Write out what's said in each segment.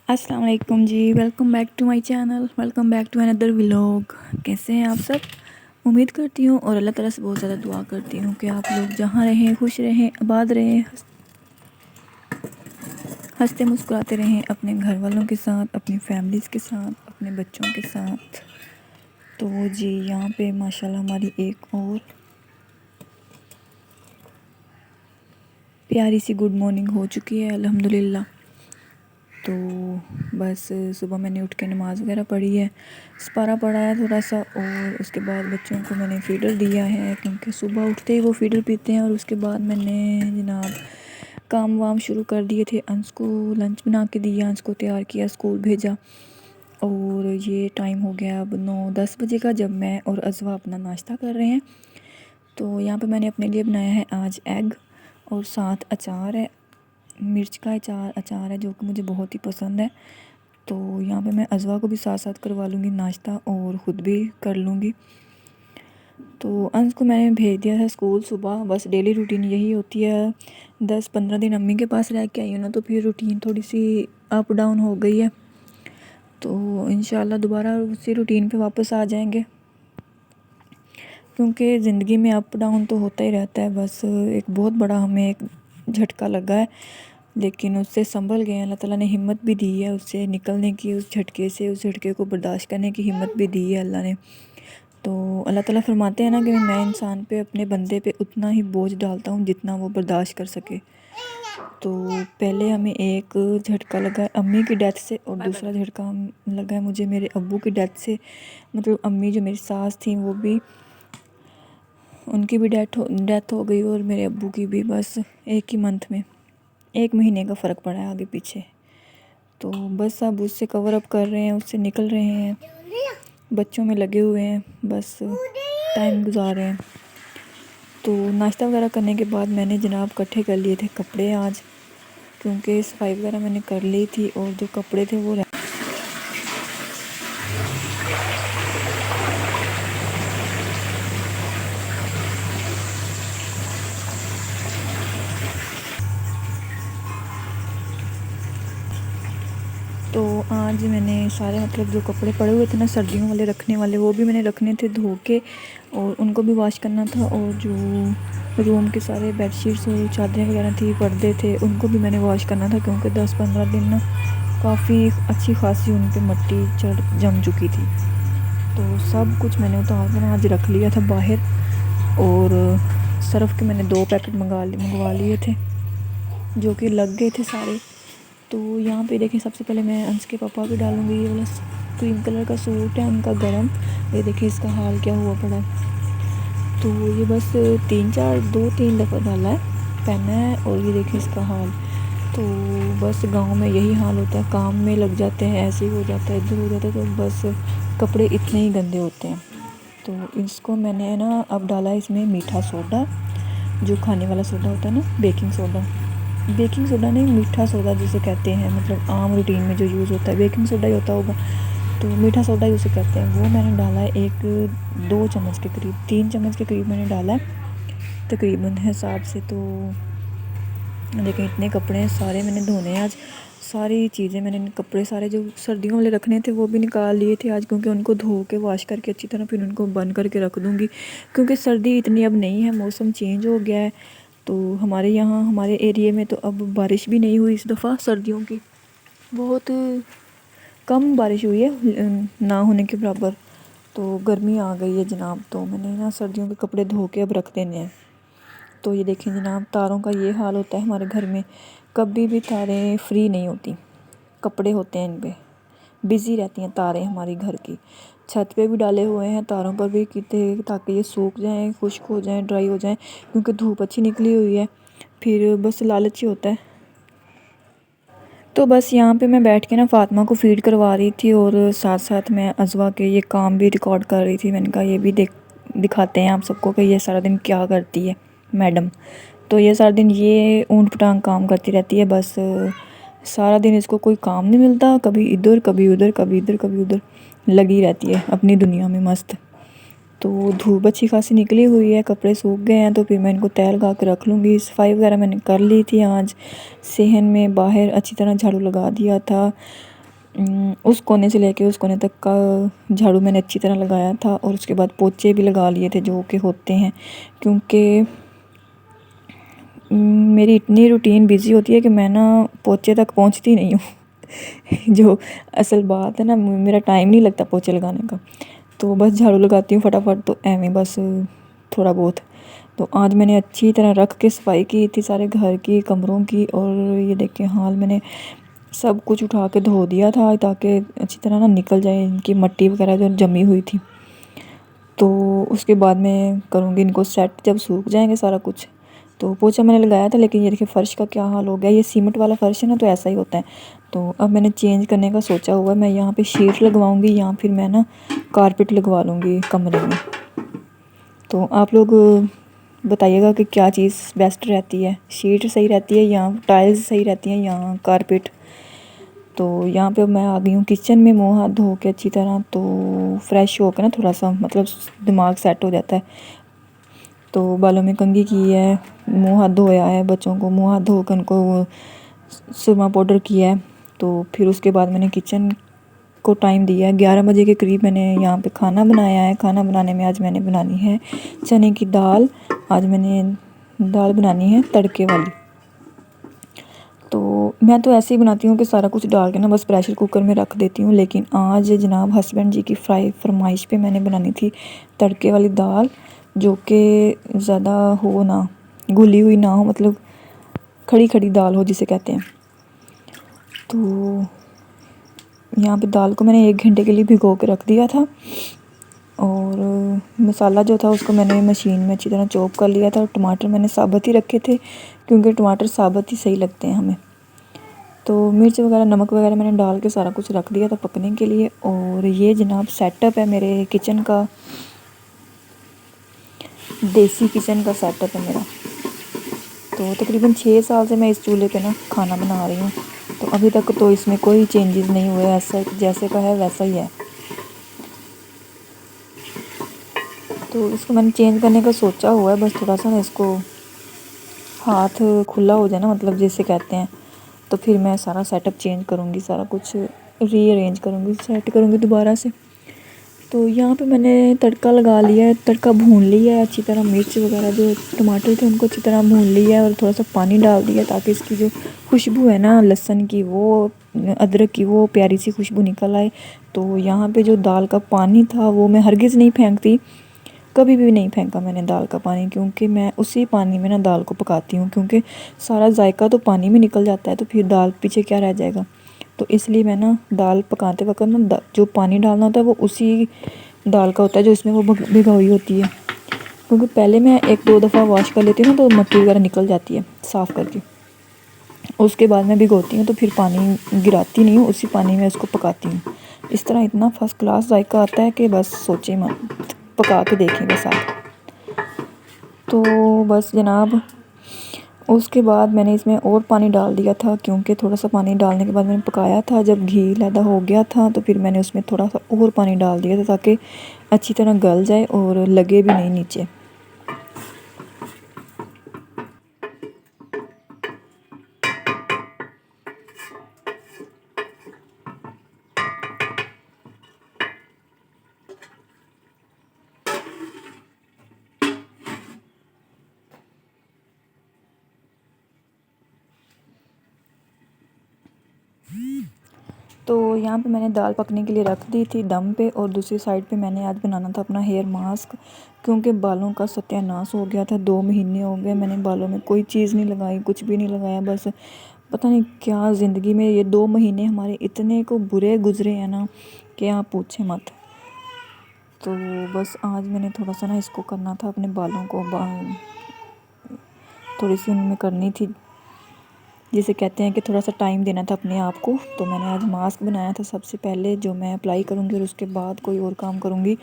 अस्सलाम वालेकुम जी। Welcome back to my channel, welcome back to another vlog. कैसे हैं आप सब? उम्मीद करती हूँ और अल्लाह ताला से बहुत ज़्यादा दुआ करती हूँ कि आप लोग जहाँ रहें खुश रहें, आबाद रहें, हंसते मुस्कुराते रहें अपने घर वालों के साथ, अपनी फैमिलीज़ के साथ, अपने बच्चों के साथ। तो जी यहाँ पे माशाल्लाह हमारी एक और प्यारी सी गुड मॉर्निंग हो चुकी है अल्हम्दुलिल्लाह। तो बस सुबह मैंने उठ के नमाज़ वगैरह पढ़ी है, सपारा पढ़ा है थोड़ा सा, और उसके बाद बच्चों को मैंने फ़ीडर दिया है क्योंकि सुबह उठते ही वो फ़ीडर पीते हैं। और उसके बाद मैंने जनाब काम वाम शुरू कर दिए थे। अंश को लंच बना के दिया, अंश को तैयार किया, स्कूल भेजा। और ये टाइम हो गया अब 9-10 बजे का, जब मैं और अज़वा अपना नाश्ता कर रहे हैं। तो यहाँ पे मैंने अपने लिए बनाया है आज एग, और साथ अचार है, मिर्च का अचार है जो कि मुझे बहुत ही पसंद है। तो यहाँ पे मैं अज़वा को भी साथ साथ करवा लूँगी नाश्ता और ख़ुद भी कर लूँगी। तो अंश को मैंने भेज दिया था स्कूल सुबह। बस डेली रूटीन यही होती है, 10-15 दिन अम्मी के पास रह के आई हूँ ना, तो फिर रूटीन थोड़ी सी अप डाउन हो गई है। तो इंशाल्लाह दोबारा उसी रूटीन पे वापस आ जाएंगे, क्योंकि ज़िंदगी में अप डाउन तो होता ही रहता है। बस एक बहुत बड़ा हमें एक झटका लगा है, लेकिन उससे संभल गए। अल्लाह ताला ने हिम्मत भी दी है उससे निकलने की, उस झटके से, उस झटके को बर्दाश्त करने की हिम्मत भी दी है अल्लाह ने। तो अल्लाह ताला फरमाते हैं ना कि मैं इंसान पे, अपने बंदे पे उतना ही बोझ डालता हूँ जितना वो बर्दाश्त कर सके। तो पहले हमें एक झटका लगा है अम्मी की डेथ से, और दूसरा झटका लगा है मुझे मेरे अब्बू की डेथ से। मतलब अम्मी जो मेरी सास थी वो भी, उनकी भी डेथ हो गई, और मेरे अब्बू की भी। बस एक ही मंथ में, 1 महीने का फ़र्क पड़ा है आगे पीछे। तो बस अब उससे कवर अप कर रहे हैं, उससे निकल रहे हैं, बच्चों में लगे हुए हैं, बस टाइम गुजार रहे हैं। तो नाश्ता वगैरह करने के बाद मैंने जनाब इकट्ठे कर लिए थे कपड़े आज, क्योंकि सफाई वगैरह मैंने कर ली थी, और जो कपड़े थे वो तो आज मैंने सारे, मतलब जो कपड़े पड़े हुए थे ना सर्दियों वाले रखने वाले, वो भी मैंने रखने थे धो के, और उनको भी वॉश करना था। और जो रूम के सारे बेडशीट्स और चादरें वगैरह थी, पर्दे थे, उनको भी मैंने वॉश करना था, क्योंकि 10-15 दिन ना काफ़ी अच्छी खासी उन पर मट्टी जम चुकी थी। तो सब कुछ मैंने उतार कर आज रख लिया था बाहर। और सर्फ़ के मैंने 2 पैकेट मंगवा लिए थे, जो कि लग गए थे सारे। तो यहाँ पे देखिए, सबसे पहले मैं अंश के पापा पे डालूँगी ये वाला क्रीम कलर का सूट है उनका गरम। ये देखिए इसका हाल क्या हुआ पड़ा है। तो ये बस 2-3 दफ़ा डाला है, पहना है, और ये देखिए इसका हाल। तो बस गांव में यही हाल होता है, काम में लग जाते हैं, ऐसे ही हो जाता है, इधर हो जाता है, तो बस कपड़े इतने ही गंदे होते हैं। तो इसको मैंने ना अब डाला इसमें मीठा सोडा, जो खाने वाला सोडा होता है ना, बेकिंग सोडा नहीं, मीठा सोडा जिसे कहते हैं, मतलब आम रूटीन में जो यूज़ होता है बेकिंग सोडा ही होता होगा, तो मीठा सोडा ही उसे कहते हैं। वो मैंने डाला है 1-2 चम्मच के करीब, 3 चम्मच के करीब मैंने डाला है तकरीबन हिसाब से। तो लेकिन इतने कपड़े हैं, सारे मैंने धोने हैं आज। सारी चीज़ें मैंने, कपड़े सारे जो सर्दियों वाले रखने थे वो भी निकाल लिए थे आज, क्योंकि उनको धो के वॉश करके अच्छी तरह फिर उनको बंद करके रख दूँगी, क्योंकि सर्दी इतनी अब नहीं है, मौसम चेंज हो गया है। तो हमारे यहाँ, हमारे एरिए में तो अब बारिश भी नहीं हुई इस दफ़ा, सर्दियों की बहुत कम बारिश हुई है, ना होने के बराबर। तो गर्मी आ गई है जनाब। तो मैंने ना सर्दियों के कपड़े धो के अब रख देने हैं। तो ये देखें जनाब, तारों का ये हाल होता है हमारे घर में, कभी भी तारें फ्री नहीं होती, कपड़े होते हैं इन पे, बिज़ी रहती हैं तारें हमारी घर की। छत पे भी डाले हुए हैं, तारों पर भी किते, ताकि ये सूख जाएं, खुश्क हो जाएं, ड्राई हो जाएं, क्योंकि धूप अच्छी निकली हुई है। फिर बस लालच ही होता है। तो बस यहाँ पे मैं बैठ के ना फ़ातिमा को फ़ीड करवा रही थी, और साथ साथ मैं अज़वा के ये काम भी रिकॉर्ड कर रही थी। मैंने कहा ये भी दिखाते हैं आप सबको कि ये सारा दिन क्या करती है मैडम। तो ये सारा दिन ये ऊँट पटांग काम करती रहती है, बस सारा दिन इसको कोई काम नहीं मिलता, कभी इधर कभी उधर, कभी इधर कभी उधर लगी रहती है अपनी दुनिया में मस्त। तो धूप अच्छी खासी निकली हुई है, कपड़े सूख गए हैं, तो फिर मैं इनको तैयार लगा के रख लूँगी। सफाई वगैरह मैंने कर ली थी आज, सेहन में बाहर अच्छी तरह झाड़ू लगा दिया था, उस कोने से लेके उस कोने तक का झाड़ू मैंने अच्छी तरह लगाया था और उसके बाद पोंछे भी लगा लिए थे जो कि होते हैं, क्योंकि मेरी इतनी रूटीन बिज़ी होती है कि मैं ना पोंछे तक पहुंचती नहीं हूँ। जो असल बात है ना, मेरा टाइम नहीं लगता पोंछे लगाने का, तो बस झाड़ू लगाती हूँ फटाफट, तो एवं बस थोड़ा बहुत। तो आज मैंने अच्छी तरह रख के सफाई की थी सारे घर की, कमरों की, और ये देखें हाल मैंने सब कुछ उठा के धो दिया था ताकि अच्छी तरह ना निकल जाए इनकी मट्टी वगैरह जो जमी हुई थी। तो उसके बाद मैं करूँगी इनको सेट, जब सूख जाएंगे सारा कुछ। तो पोछा मैंने लगाया था, लेकिन ये देखिए फ़र्श का क्या हाल हो गया। ये सीमेंट वाला फ़र्श है ना, तो ऐसा ही होता है। तो अब मैंने चेंज करने का सोचा हुआ है, मैं यहाँ पे शीट लगवाऊँगी या फिर मैं ना कारपेट लगवा लूँगी कमरे में। तो आप लोग बताइएगा कि क्या चीज़ बेस्ट रहती है, शीट सही रहती है या टाइल्स सही रहती हैं या कारपेट। तो यहाँ पे मैं आ गई हूँ किचन में, मुँह हाथ धो के अच्छी तरह, तो फ्रेश होकर ना थोड़ा सा मतलब दिमाग सेट हो जाता है। तो बालों में कंघी की है, मुँह हाथ धोया है, बच्चों को मुँह हाथ धोकर उनको सुरमा पाउडर किया है। तो फिर उसके बाद मैंने किचन को टाइम दिया है 11 बजे के करीब। मैंने यहाँ पे खाना बनाया है। खाना बनाने में आज मैंने बनानी है चने की दाल। आज मैंने दाल बनानी है तड़के वाली। तो मैं तो ऐसे ही बनाती हूँ कि सारा कुछ डाल के ना बस प्रेशर कुकर में रख देती हूँ, लेकिन आज जनाब हस्बैंड जी की फरमाइश पे मैंने बनानी थी तड़के वाली दाल, जो कि ज़्यादा हो ना, घुली हुई ना हो, मतलब खड़ी खड़ी दाल हो जिसे कहते हैं। तो यहाँ पे दाल को मैंने 1 घंटे के लिए भिगो के रख दिया था, और मसाला जो था उसको मैंने मशीन में अच्छी तरह चॉप कर लिया था। और टमाटर मैंने साबुत ही रखे थे, क्योंकि टमाटर साबुत ही सही लगते हैं हमें। तो मिर्च वगैरह नमक वगैरह मैंने डाल के सारा कुछ रख दिया था पकने के लिए। और ये जनाब सेटअप है मेरे किचन का, देसी किचन का सेटअप है मेरा। तो तकरीबन 6 साल से मैं इस चूल्हे पे ना खाना बना रही हूँ। तो अभी तक तो इसमें कोई चेंजेस नहीं हुए, ऐसा जैसे का है वैसा ही है। तो इसको मैंने चेंज करने का सोचा हुआ है, बस थोड़ा सा ना इसको हाथ खुला हो जाए ना, मतलब जैसे कहते हैं, तो फिर मैं सारा सेटअप चेंज करूँगी, सारा कुछ रीअरेंज करूँगी, सेट करूँगी दोबारा से। तो यहाँ पे मैंने तड़का लगा लिया है, तड़का भून लिया है अच्छी तरह। मिर्च वगैरह जो टमाटर थे उनको अच्छी तरह भून लिया है, और थोड़ा सा पानी डाल दिया ताकि इसकी जो खुशबू है ना लहसुन की, वो अदरक की, वो प्यारी सी खुशबू निकल आए। तो यहाँ पे जो दाल का पानी था वो मैं हरगिज़ नहीं फेंकती, कभी भी नहीं फेंका मैंने दाल का पानी, क्योंकि मैं उसी पानी में ना दाल को पकाती हूँ, क्योंकि सारा जायका तो पानी में निकल जाता है, तो फिर दाल पीछे क्या रह जाएगा। तो इसलिए मैं ना दाल पकाते वक्त ना जो पानी डालना होता है वो उसी दाल का होता है जो इसमें वो भिगोई होती है। क्योंकि पहले मैं 1-2 दफ़ा वॉश कर लेती हूँ ना, तो मट्टी वगैरह निकल जाती है साफ़ करके। उसके बाद मैं भिगोती हूँ, तो फिर पानी गिराती नहीं हूँ, उसी पानी में उसको पकाती हूँ। इस तरह इतना फ़र्स्ट क्लास जायका आता है कि बस सोचे मत, पका के देखें बस आप। तो बस जनाब उसके बाद मैंने इसमें और पानी डाल दिया था, क्योंकि थोड़ा सा पानी डालने के बाद मैंने पकाया था। जब घी लैदा हो गया था तो फिर मैंने उसमें थोड़ा सा और पानी डाल दिया था ताकि अच्छी तरह गल जाए और लगे भी नहीं नीचे। तो यहाँ पे मैंने दाल पकने के लिए रख दी थी दम पे, और दूसरी साइड पे मैंने आज बनाना था अपना हेयर मास्क, क्योंकि बालों का सत्यानाश हो गया था। 2 महीने हो गए मैंने बालों में कोई चीज़ नहीं लगाई, कुछ भी नहीं लगाया, बस पता नहीं क्या ज़िंदगी में ये 2 महीने हमारे इतने को बुरे गुजरे हैं ना कि आप पूछें मत। तो बस आज मैंने थोड़ा सा ना इसको करना था, अपने बालों को थोड़ी सी उनमें करनी थी, जिसे कहते हैं कि थोड़ा सा टाइम देना था अपने आप को। तो मैंने आज मास्क बनाया था सबसे पहले, जो मैं अप्लाई करूँगी, और उसके बाद कोई और काम करूँगी।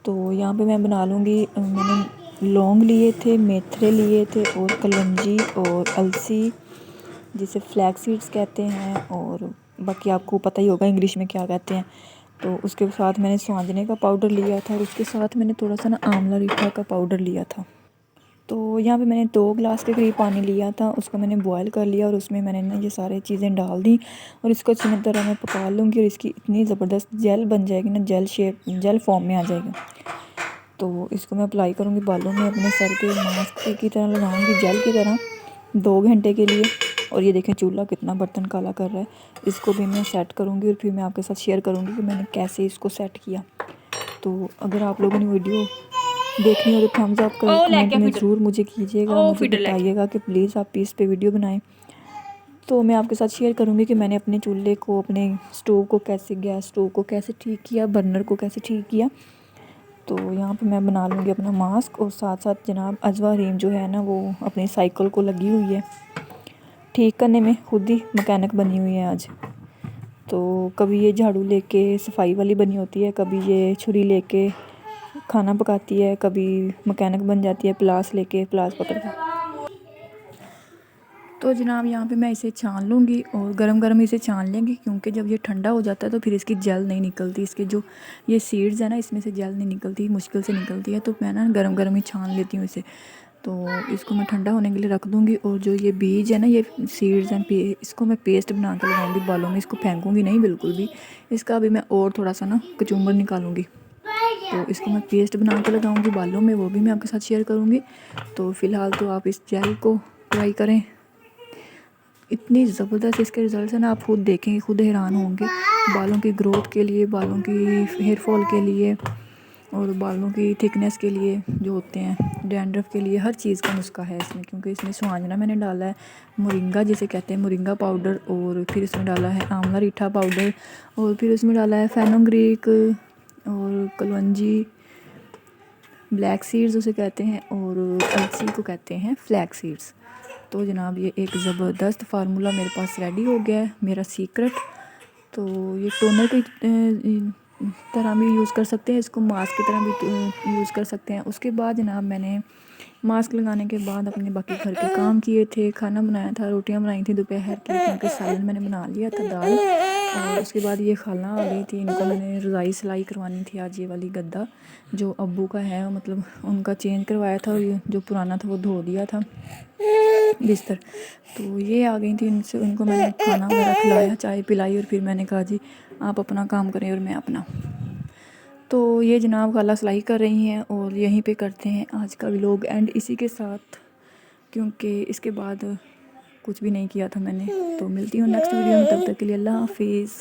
तो यहाँ पे मैं बना लूँगी, मैंने लौंग लिए थे, मेथरे लिए थे, और कलौंजी और अलसी, जिसे फ्लैक्स सीड्स कहते हैं, और बाकी आपको पता ही होगा इंग्लिश में क्या कहते हैं। तो उसके साथ मैंने स्वांजने का पाउडर लिया था, और उसके साथ मैंने थोड़ा सा ना आंवला रीठा का पाउडर लिया था। तो यहाँ पे मैंने 2 गिलास के करीब पानी लिया था, उसको मैंने बॉयल कर लिया और उसमें मैंने ना ये सारी चीज़ें डाल दी और इसको अच्छी तरह मैं पका लूँगी और इसकी इतनी ज़बरदस्त जेल बन जाएगी ना, जेल फॉर्म में आ जाएगा। तो इसको मैं अप्लाई करूँगी बालों में, अपने सर के मास्क की तरह लगाऊँगी, जेल की तरह 2 घंटे के लिए। और ये देखें चूल्हा कितना बर्तन काला कर रहा है। इसको भी मैं सेट करूँगी और फिर मैं आपके साथ शेयर करूँगी कि मैंने कैसे इसको सेट किया। तो अगर आप लोगों ने वीडियो देखनी हो तो थम्स अप कर कमेंट में ज़रूर मुझे कीजिएगा, मुझे बताइएगा कि प्लीज़ आप इस पे वीडियो बनाएं। तो मैं आपके साथ शेयर करूँगी कि मैंने अपने चूल्हे को, अपने स्टोव को कैसे, गैस स्टोव को कैसे ठीक किया, बर्नर को कैसे ठीक किया। तो यहाँ पे मैं बना लूँगी अपना मास्क और साथ साथ जनाब अजवा रीम जो है ना वो अपनी साइकिल को लगी हुई है ठीक करने में, खुद ही मकैनिक बनी हुई है आज। तो कभी ये झाड़ू लेके सफाई वाली बनी होती है, कभी ये छुरी लेके खाना पकाती है, कभी मकैनिक बन जाती है प्लास लेके, प्लास पकड़ के। तो जनाब यहाँ पे मैं इसे छान लूँगी और गरम गरम इसे छान लेंगे, क्योंकि जब ये ठंडा हो जाता है तो फिर इसकी जेल नहीं निकलती, इसके जो ये सीड्स है ना इसमें से जेल नहीं निकलती, मुश्किल से निकलती है। तो मैं ना गरम गरम ही छान लेती हूँ इसे। तो इसको मैं ठंडा होने के लिए रख दूँगी और जो ये बीज है ना, ये सीड्स हैं, इसको मैं पेस्ट बना कर लगाऊँगी बालों में, इसको फेंकूँगी नहीं बिल्कुल भी। इसका भी मैं और थोड़ा सा ना कचूम्बर निकालूँगी, तो इसको मैं पेस्ट बना के लगाऊंगी बालों में, वो भी मैं आपके साथ शेयर करूंगी। तो फ़िलहाल तो आप इस जेल को ट्राई करें, इतनी ज़बरदस्त इसके रिज़ल्ट हैं ना, आप खुद देखेंगे, खुद हैरान होंगे। बालों की ग्रोथ के लिए, बालों की हेयर फॉल के लिए और बालों की थिकनेस के लिए जो होते हैं, डैंड्रफ के लिए, हर चीज़ का नुस्खा है इसमें। क्योंकि इसमें सुहांजना मैंने डाला है, मोरिंगा जिसे कहते हैं, मोरिंगा पाउडर, और फिर इसमें डाला है आंवला रीठा पाउडर, और फिर इसमें डाला है फेनुग्रीक और कलवंजी, ब्लैक सीड्स उसे कहते हैं, और अलसी को कहते हैं फ्लैक्स सीड्स। तो जनाब ये एक ज़बरदस्त फार्मूला मेरे पास रेडी हो गया है, मेरा सीक्रेट। तो ये टोनर की तरह भी यूज़ कर सकते हैं, इसको मास्क की तरह भी यूज़ कर सकते हैं। उसके बाद जनाब मैंने मास्क लगाने के बाद अपने बाकी घर के काम किए थे, खाना बनाया था, रोटियां बनाई थी दोपहर की, क्योंकि सालन मैंने बना लिया था, दाल। और उसके बाद ये खाला आ गई थी, इनको मैंने रज़ाई सिलाई करवानी थी आज। ये वाली गद्दा जो अब्बू का है, मतलब उनका चेंज करवाया था, और ये जो पुराना था वो धो दिया था बिस्तर। तो ये आ गई थी, इनसे उनको मैंने खाना वगैरह खिलाया, चाय पिलाई, और फिर मैंने कहा जी आप अपना काम करें और मैं अपना। तो ये जनाब खाला सिलाई कर रही हैं और यहीं पे करते हैं आज का व्लॉग एंड इसी के साथ, क्योंकि इसके बाद कुछ भी नहीं किया था मैंने। तो मिलती हूँ नेक्स्ट वीडियो में, तब तक के लिए अल्लाह हाफिज़।